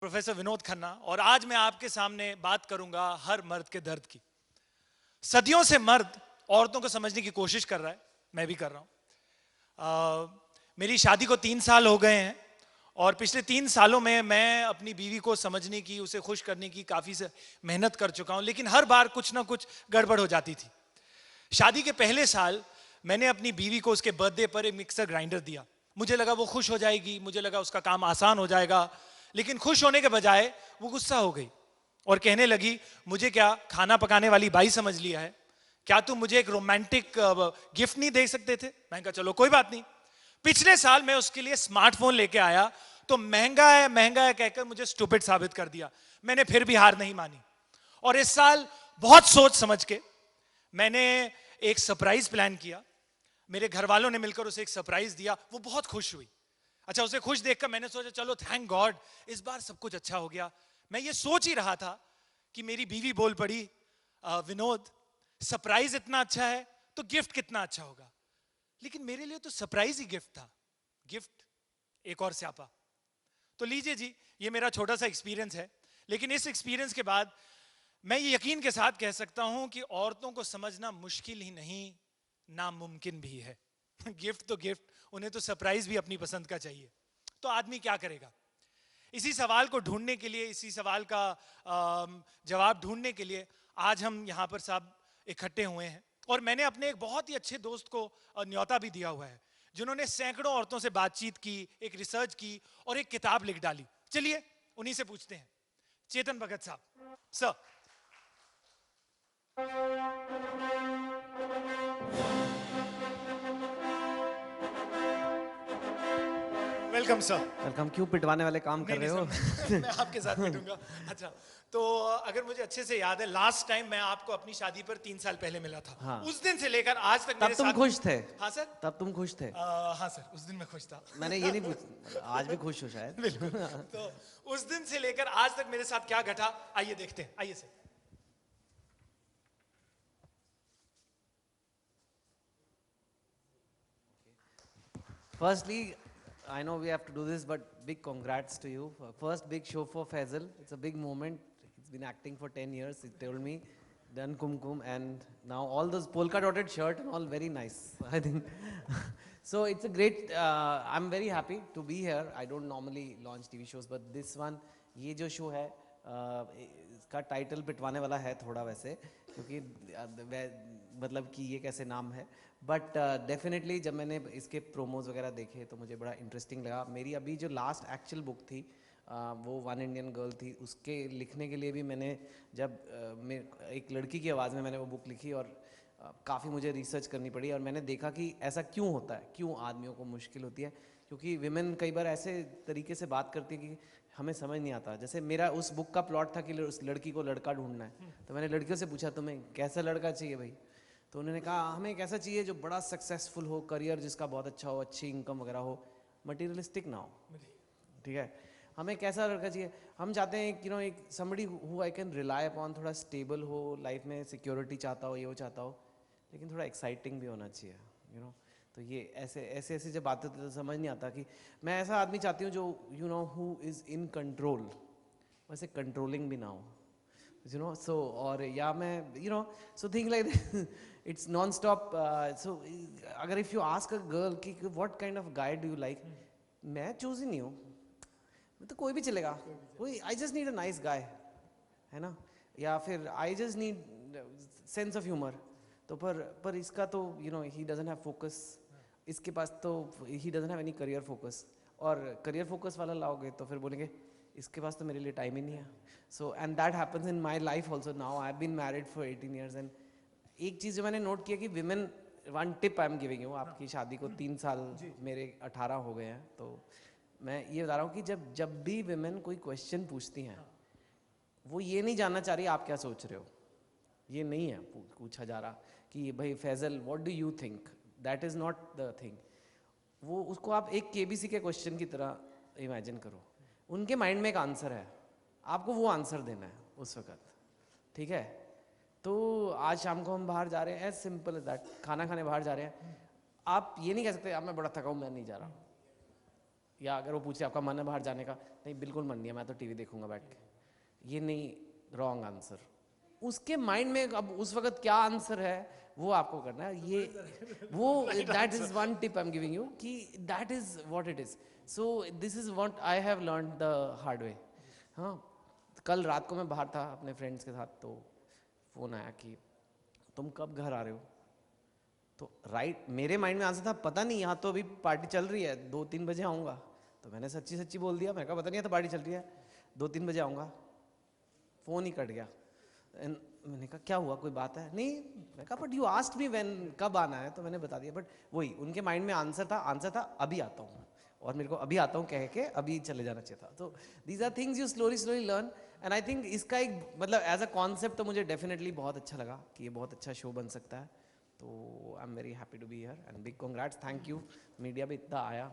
Professor Vinod Khanna और आज मैं आपके सामने बात करूंगा हर मर्द के दर्द की। सदियों से मर्द औरतों को समझने की कोशिश कर रहा है, मैं भी कर रहा हूं। मेरी शादी को 3 साल हो गए हैं और पिछले 3 सालों में मैं अपनी बीवी को समझने की, उसे खुश करने की काफी से मेहनत कर चुका हूं, लेकिन हर बार कुछ ना कुछ गड़बड़ हो जाती थी। शादी के पहले साल मैंने अपनी बीवी को उसके बर्थडे पर एक मिक्सर ग्राइंडर दिया। मुझे लगा वो खुश हो जाएगी, मुझे लगा उसका काम आसान हो जाएगा, लेकिन खुश होने के बजाय वो गुस्सा हो गई और कहने लगी, मुझे क्या खाना पकाने वाली बाई समझ लिया है? क्या तुम मुझे एक रोमांटिक गिफ्ट नहीं दे सकते थे? मैंने कहा चलो कोई बात नहीं। पिछले साल मैं उसके लिए स्मार्टफोन लेके आया तो महंगा है कहकर मुझे स्टूपिड साबित कर दिया। मैंने फिर भी हार नहीं मानी और इस साल बहुत सोच समझ के मैंने एक सरप्राइज प्लान किया। मेरे घर वालों ने मिलकर उसे एक सरप्राइज दिया, वो बहुत खुश हुई। अच्छा, उसे खुश देखकर मैंने सोचा चलो थैंक गॉड, इस बार सब कुछ अच्छा हो गया। मैं ये सोच ही रहा था कि मेरी बीवी बोल पड़ी, विनोद सरप्राइज इतना अच्छा है तो गिफ्ट कितना अच्छा होगा। लेकिन मेरे लिए तो सरप्राइज ही गिफ्ट था, गिफ्ट एक और स्यापा। तो लीजिए जी, ये मेरा छोटा सा एक्सपीरियंस है, लेकिन इस एक्सपीरियंस के बाद मैं ये यकीन के साथ कह सकता हूं कि औरतों को समझना मुश्किल ही नहीं, नामुमकिन भी है। गिफ्ट तो गिफ्ट, उन्हें तो सरप्राइज भी अपनी पसंद का चाहिए। तो आदमी क्या करेगा? इसी सवाल को ढूंढने के लिए, इसी सवाल का जवाब ढूंढने के लिए आज हम यहाँ पर सब इकट्ठे हुए हैं। और मैंने अपने एक बहुत ही अच्छे दोस्त को न्योता भी दिया हुआ है, जिन्होंने सैकड़ों औरतों से बातचीत की, एक रिसर्च की और एक किताब लिख डाली। चलिए उन्हीं से पूछते हैं। चेतन भगत साहब, सर। Welcome sir. वेलकम। क्यों पिटवाने वाले काम कर रहे हो? मैं आपके साथ बैठूंगा। अच्छा, तो अगर मुझे अच्छे से याद है, लास्ट टाइम मैं आपको अपनी शादी पर 3 साल पहले मिला था। हाँ। उस दिन से लेकर आज तक तब मेरे तुम साथ। खुश थे? हाँ सर। तब तुम खुश थे? हाँ सर, उस दिन मैं खुश था। मैंने ये नहीं पूछ, आज भी खुश हो शायद। बिल्कुल। तो उस दिन से लेकर आज तक मेरे साथ क्या घटा, आइए देखते हैं। आइए sir. Firstly, I know we have to do this, but big congrats to you. First big show for Faisal. It's a big moment. He's been acting for 10 years. He told me, done Kumkum, and now all those polka dotted shirt and all very nice. I think. So it's a great. I'm very happy to be here. I don't normally launch TV shows, but this one, ये जो show है, इसका title पिटवाने वाला है थोड़ा वैसे, क्योंकि मतलब कि ये कैसे नाम है, बट डेफिनेटली जब मैंने इसके प्रोमोज वगैरह देखे तो मुझे बड़ा इंटरेस्टिंग लगा। मेरी अभी जो लास्ट एक्चुअल बुक थी वो वन इंडियन गर्ल थी। उसके लिखने के लिए भी मैंने जब एक लड़की की आवाज़ में मैंने वो बुक लिखी और काफ़ी मुझे रिसर्च करनी पड़ी और मैंने देखा कि ऐसा क्यों होता है, क्यों आदमियों को मुश्किल होती है, क्योंकि विमेन कई बार ऐसे तरीके से बात करती है कि हमें समझ नहीं आता। जैसे मेरा उस बुक का प्लॉट था कि उस लड़की को लड़का ढूंढना है, तो मैंने लड़कियों से पूछा तुम्हें कैसा लड़का चाहिए भाई? तो उन्होंने कहा हमें एक ऐसा चाहिए जो बड़ा सक्सेसफुल हो, करियर जिसका बहुत अच्छा हो, अच्छी इनकम वगैरह हो, मटीरियलिस्टिक ना हो। ठीक है, हमें कैसा लड़का चाहिए? हम चाहते हैं कि एक somebody who I can rely upon, थोड़ा स्टेबल हो, लाइफ में सिक्योरिटी चाहता हो, ये वो चाहता हो, लेकिन थोड़ा एक्साइटिंग भी होना चाहिए। तो ये ऐसे जब बातें होती है तो समझ नहीं आता कि मैं ऐसा आदमी चाहती हूँ जो हु इज़ इन कंट्रोल, वैसे कंट्रोलिंग भी ना हो, so और या मैं so think like it's non-stop, so अगर if you ask a girl कि what kind of guy do you like, मैं चूज ही नहीं हूँ, मैं तो कोई भी चलेगा, कोई I just need a nice guy, है ना, या फिर I just need sense of humor। तो पर इसका तो he doesn't have focus, इसके पास तो he doesn't have any career focus, और career focus वाला लाओगे तो फिर बोलेंगे इसके पास तो मेरे लिए टाइम ही नहीं है। So and that happens in my life also. Now I have been married for 18 years and एक चीज़ जो मैंने नोट किया कि women, one tip I am giving you, आपकी शादी को 3 साल, मेरे 18 हो गए हैं, तो मैं ये बता रहा हूँ कि जब भी विमेन कोई क्वेश्चन पूछती हैं, वो ये नहीं जानना चाह रही आप क्या सोच रहे हो, ये नहीं है पूछा जा रहा कि भाई Faisal what do you think, that is not the thing. वो उसको आप एक केबीसी के क्वेश्चन की तरह इमेजिन करो, उनके माइंड में एक आंसर है, आपको वो आंसर देना है उस वक्त। ठीक है, तो आज शाम को हम बाहर जा रहे हैं, एज सिंपल एज दैट, खाना खाने बाहर जा रहे हैं, आप ये नहीं कह सकते अब मैं बड़ा थका हूँ मैं नहीं जा रहा, या अगर वो पूछे आपका मन है बाहर जाने का, नहीं बिल्कुल मन नहीं है, मैं तो टीवी देखूंगा बैठ के, ये नहीं, रॉन्ग आंसर। उसके माइंड में अब उस वक्त क्या आंसर है वो आपको करना है। ये वो that is one tip I am giving you कि that is what it is. So this is what I have learn the hard way. हाँ, कल रात को मैं बाहर था अपने फ्रेंड्स के साथ, तो फ़ोन आया कि तुम कब घर आ रहे हो। तो राइट, मेरे माइंड में आंसर था पता नहीं, यहाँ तो अभी पार्टी चल रही है, 2-3 बजे आऊँगा। तो मैंने सच्ची सच्ची बोल दिया, मैं कहा पता नहीं है तो पार्टी चल रही है, 2-3 बजे आऊँगा। फ़ोन ही कट गया। मैंने कहा क्या हुआ, कोई बात है? नहीं, मैं कहा but you asked me when, कब आना है, तो मैंने बता दिया। बट वही उनके माइंड में आंसर था अभी आता हूँ, और मेरे को अभी आता हूँ कह के अभी चले जाना चाहिए था। तो these are things you slowly learn. And I think इसका एक मतलब एज अ कॉन्सेप्ट तो मुझे डेफिनेटली बहुत अच्छा लगा कि ये बहुत अच्छा शो बन सकता है। तो I am very happy to be here and big congrats, thank you media भी इतना आया।